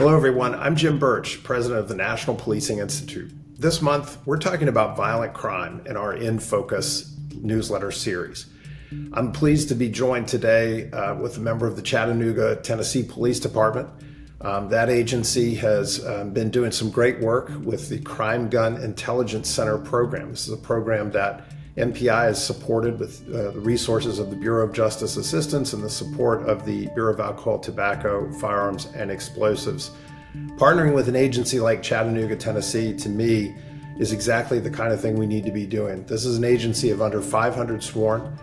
Hello everyone, I'm Jim Burch, President of the National Policing Institute. This month, we're talking about violent crime in our InFocus newsletter series. I'm pleased to be joined today with a member of the Chattanooga, Tennessee Police Department. That agency has been doing some great work with the Crime Gun Intelligence Center program. This is a program that NPI has supported with the resources of the Bureau of Justice Assistance and the support of the Bureau of Alcohol, Tobacco, Firearms, and Explosives. Partnering with an agency like Chattanooga, Tennessee, to me, is exactly the kind of thing we need to be doing. This is an agency of under 500 sworn.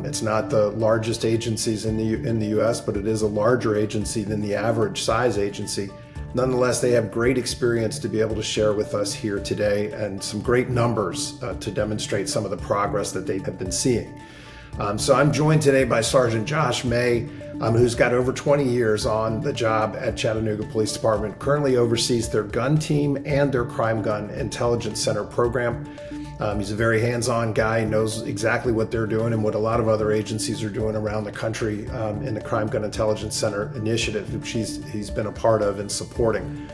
It's not the largest agencies in the U.S., but it is a larger agency than the average size agency. Nonetheless, they have great experience to be able to share with us here today and some great numbers to demonstrate some of the progress that they have been seeing. So I'm joined today by Sgt Josh May, who's got over 20 years on the job at Chattanooga Police Department, currently oversees their gun team and their Crime Gun Intelligence Center program. He's a very hands-on guy, knows exactly what they're doing and what a lot of other agencies are doing around the country in the Crime Gun Intelligence Center initiative, which he's been a part of and supporting.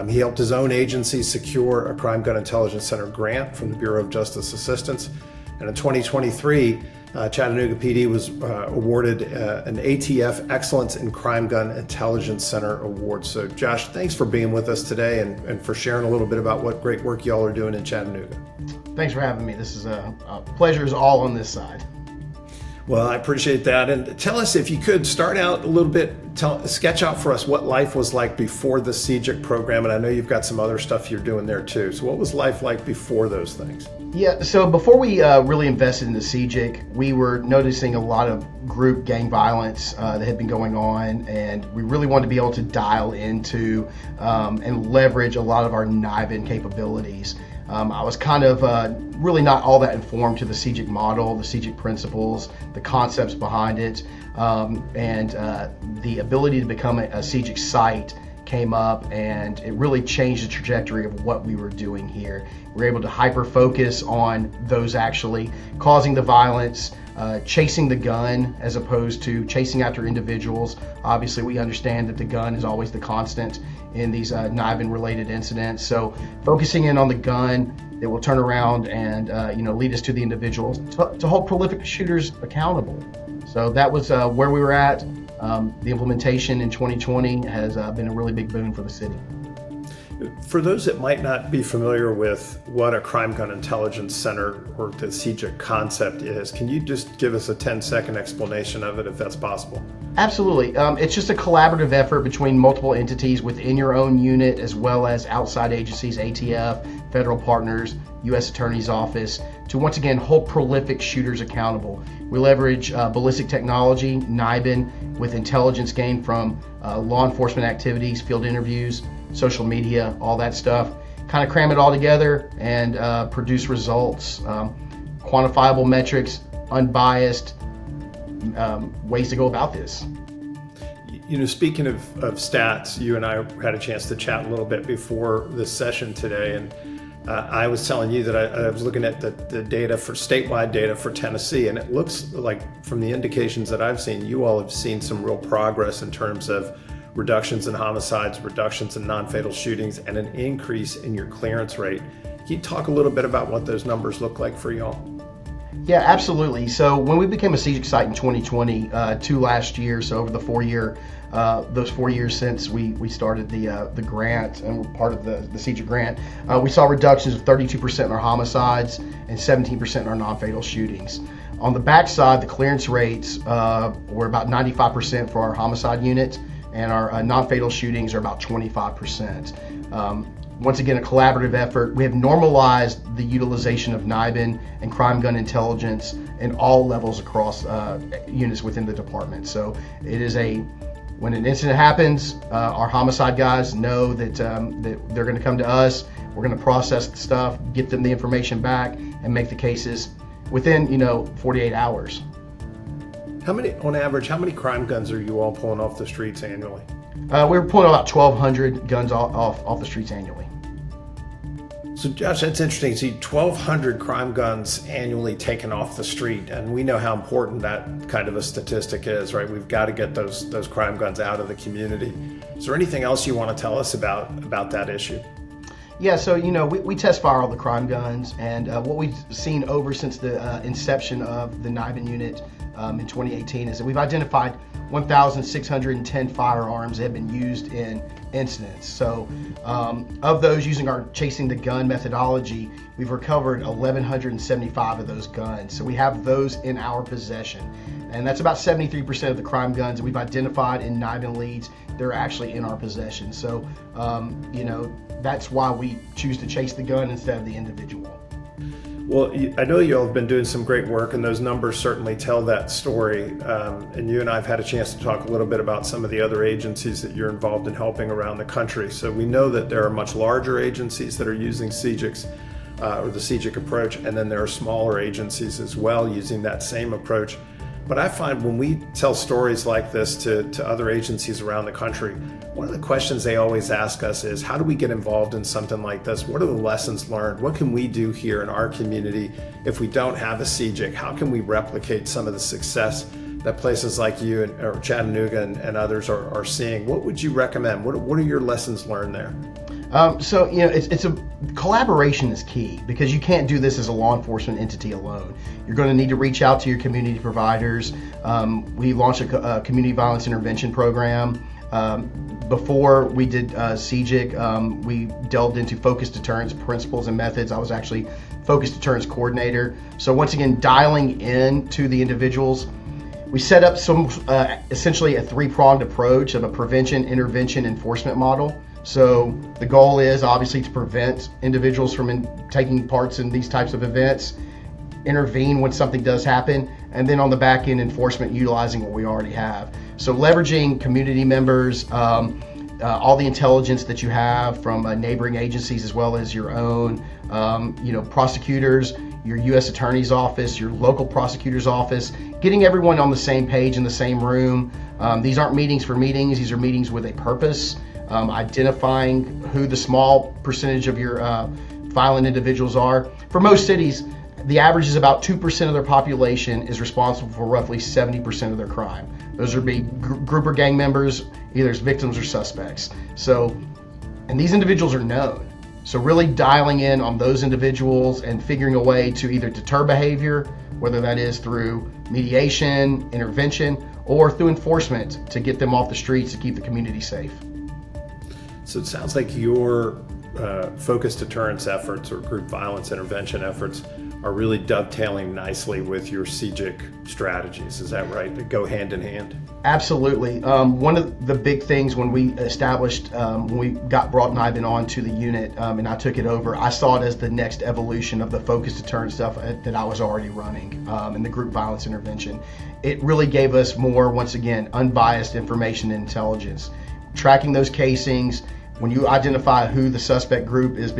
He helped his own agency secure a Crime Gun Intelligence Center grant from the Bureau of Justice Assistance. And in 2023, Chattanooga PD was awarded an ATF Excellence in Crime Gun Intelligence Center Award. So Josh, thanks for being with us today and for sharing a little bit about what great work y'all are doing in Chattanooga. Thanks for having me. This is a pleasure is all on this side. Well, I appreciate that. And tell us, if you could, start out a little bit, sketch out for us what life was like before the CSIC program. And I know you've got some other stuff you're doing there too. So what was life like before those things? Yeah, so before we really invested in the CSIC, we were noticing a lot of group gang violence that had been going on, and we really wanted to be able to dial into and leverage a lot of our NIBIN capabilities. I was kind of really not all that informed to the CSIC model, the CSIC principles, the concepts behind it, and the ability to become a CSIC site came up, and it really changed the trajectory of what we were doing here. We were able to hyper focus on those actually causing the violence, chasing the gun as opposed to chasing after individuals. Obviously, we understand that the gun is always the constant in these NIBIN related incidents. So focusing in on the gun that will turn around and lead us to the individuals to hold prolific shooters accountable. So that was where we were at. The implementation in 2020 has been a really big boon for the city. For those that might not be familiar with what a Crime Gun Intelligence Center or the CSIC concept is, can you just give us a 10-second explanation of it if that's possible? Absolutely. It's just a collaborative effort between multiple entities within your own unit as well as outside agencies, ATF, federal partners, U.S. Attorney's Office, to once again hold prolific shooters accountable. We leverage ballistic technology, NIBIN, with intelligence gained from law enforcement activities, field interviews, social media, all that stuff. Kind of cram it all together and produce results, quantifiable metrics, unbiased ways to go about this. You know, speaking of stats, you and I had a chance to chat a little bit before this session today, and I was telling you that I was looking at the data for statewide data for Tennessee, and it looks like, from the indications that I've seen, you all have seen some real progress in terms of reductions in homicides, reductions in non-fatal shootings, and an increase in your clearance rate. Can you talk a little bit about what those numbers look like for y'all? Yeah, absolutely. So when we became a CSIC site in 2020, to last year, so over the those 4 years since we started the grant and were part of the CSIC grant, we saw reductions of 32% in our homicides and 17% in our non-fatal shootings. On the backside, the clearance rates were about 95% for our homicide unit, and our non-fatal shootings are about 25%. Once again, a collaborative effort. We have normalized the utilization of NIBIN and crime gun intelligence in all levels across units within the department. So it is when an incident happens, our homicide guys know that they're going to come to us. We're going to process the stuff, get them the information back, and make the cases within 48 hours. On average, how many crime guns are you all pulling off the streets annually? We're pulling about 1,200 guns off the streets annually. So So Josh, that's interesting. See, 1,200 crime guns annually taken off the street, and we know how important that kind of a statistic is, right? We've got to get those crime guns out of the community. Is there anything else you want to tell us about that issue? Yeah, so we test fire all the crime guns, and what we've seen over since the inception of the NIBIN unit in 2018 is that we've identified 1,610 firearms that have been used in incidents. So of those, using our chasing the gun methodology, we've recovered 1,175 of those guns. So we have those in our possession. And that's about 73% of the crime guns that we've identified in NIBIN leads. They're actually in our possession. So, that's why we choose to chase the gun instead of the individual. Well, I know you all have been doing some great work, and those numbers certainly tell that story. And you and I have had a chance to talk a little bit about some of the other agencies that you're involved in helping around the country. So we know that there are much larger agencies that are using CSICs, or the CSIC approach, and then there are smaller agencies as well using that same approach. But I find when we tell stories like this to other agencies around the country, one of the questions they always ask us is, how do we get involved in something like this? What are the lessons learned? What can we do here in our community if we don't have a CSIC? How can we replicate some of the success that places like you or Chattanooga and others are seeing? What would you recommend? What are your lessons learned there? It's a collaboration is key, because you can't do this as a law enforcement entity alone. You're going to need to reach out to your community providers. We launched a community violence intervention program. Before we did CSIC, we delved into focused deterrence principles and methods. I was actually focused deterrence coordinator. So once again, dialing in to the individuals. We set up essentially a three-pronged approach of a prevention, intervention, enforcement model. So the goal is obviously to prevent individuals from taking parts in these types of events, intervene when something does happen, and then on the back end, enforcement utilizing what we already have. So leveraging community members, all the intelligence that you have from neighboring agencies as well as your own, prosecutors, your U.S. Attorney's Office, your local prosecutor's office, getting everyone on the same page in the same room. These aren't meetings for meetings, these are meetings with a purpose. Identifying who the small percentage of your violent individuals are. For most cities, the average is about 2% of their population is responsible for roughly 70% of their crime. Those would be group or gang members, either as victims or suspects. And these individuals are known. So really dialing in on those individuals and figuring a way to either deter behavior, whether that is through mediation, intervention, or through enforcement to get them off the streets to keep the community safe. So it sounds like your focused deterrence efforts or group violence intervention efforts are really dovetailing nicely with your CSIC strategies. Is that right? They go hand in hand? Absolutely. One of the big things when we established, when we brought NIBIN onto the unit and I took it over, I saw it as the next evolution of the focused deterrence stuff that I was already running in the group violence intervention. It really gave us more, once again, unbiased information and intelligence. Tracking those casings, when you identify who the suspect group is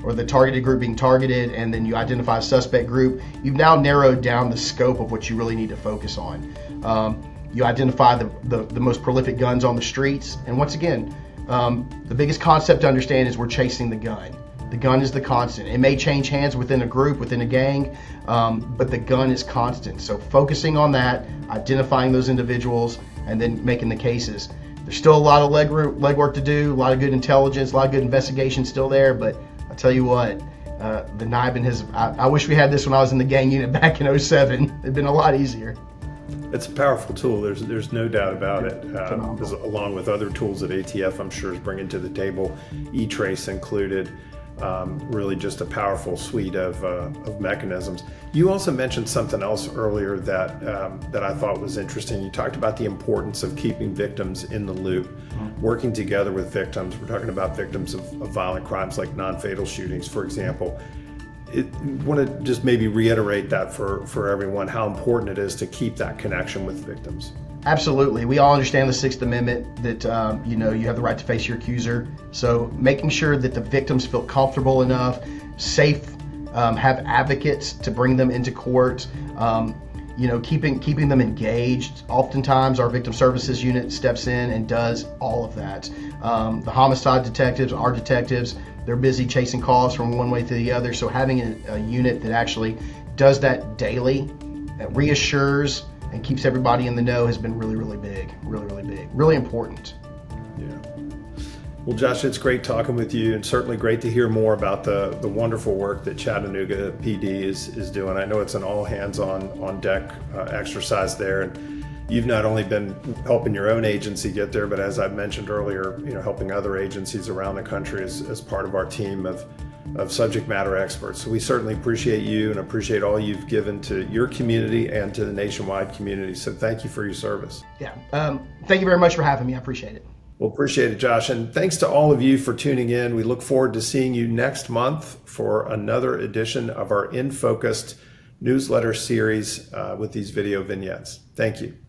or the targeted group being targeted, and then you identify a suspect group, you've now narrowed down the scope of what you really need to focus on. You identify the most prolific guns on the streets, and once again, the biggest concept to understand is we're chasing the gun. The gun is the constant. It may change hands within a group, within a gang, but the gun is constant. So focusing on that, identifying those individuals, and then making the cases. There's still a lot of legwork to do, a lot of good intelligence, a lot of good investigation still there, but I'll tell you what, the NIBIN I wish we had this when I was in the gang unit back in 2007. It'd been a lot easier. It's a powerful tool. There's no doubt about it. Along with other tools that ATF, I'm sure, is bringing to the table, E-Trace included. Really just a powerful suite of mechanisms. You also mentioned something else earlier that I thought was interesting. You talked about the importance of keeping victims in the loop, working together with victims. We're talking about victims of violent crimes like non-fatal shootings, for example. I want to just maybe reiterate that for everyone, how important it is to keep that connection with victims. Absolutely. We all understand the Sixth Amendment that, you have the right to face your accuser. So making sure that the victims feel comfortable enough, safe, have advocates to bring them into court. keeping them engaged. Oftentimes our victim services unit steps in and does all of that. The homicide detectives, our detectives, they're busy chasing calls from one way to the other. So having a unit that actually does that daily, that reassures and keeps everybody in the know has been really, really big, really important. Yeah. Well, Josh, it's great talking with you, and certainly great to hear more about the wonderful work that Chattanooga PD is doing. I know it's an all hands on deck exercise there, and you've not only been helping your own agency get there, but as I've mentioned earlier, helping other agencies around the country as part of our team of subject matter experts. So we certainly appreciate you and appreciate all you've given to your community and to the nationwide community. So thank you for your service. Yeah. Thank you very much for having me. I appreciate it. Well, appreciate it, Josh. And thanks to all of you for tuning in. We look forward to seeing you next month for another edition of our InFocus newsletter series with these video vignettes. Thank you.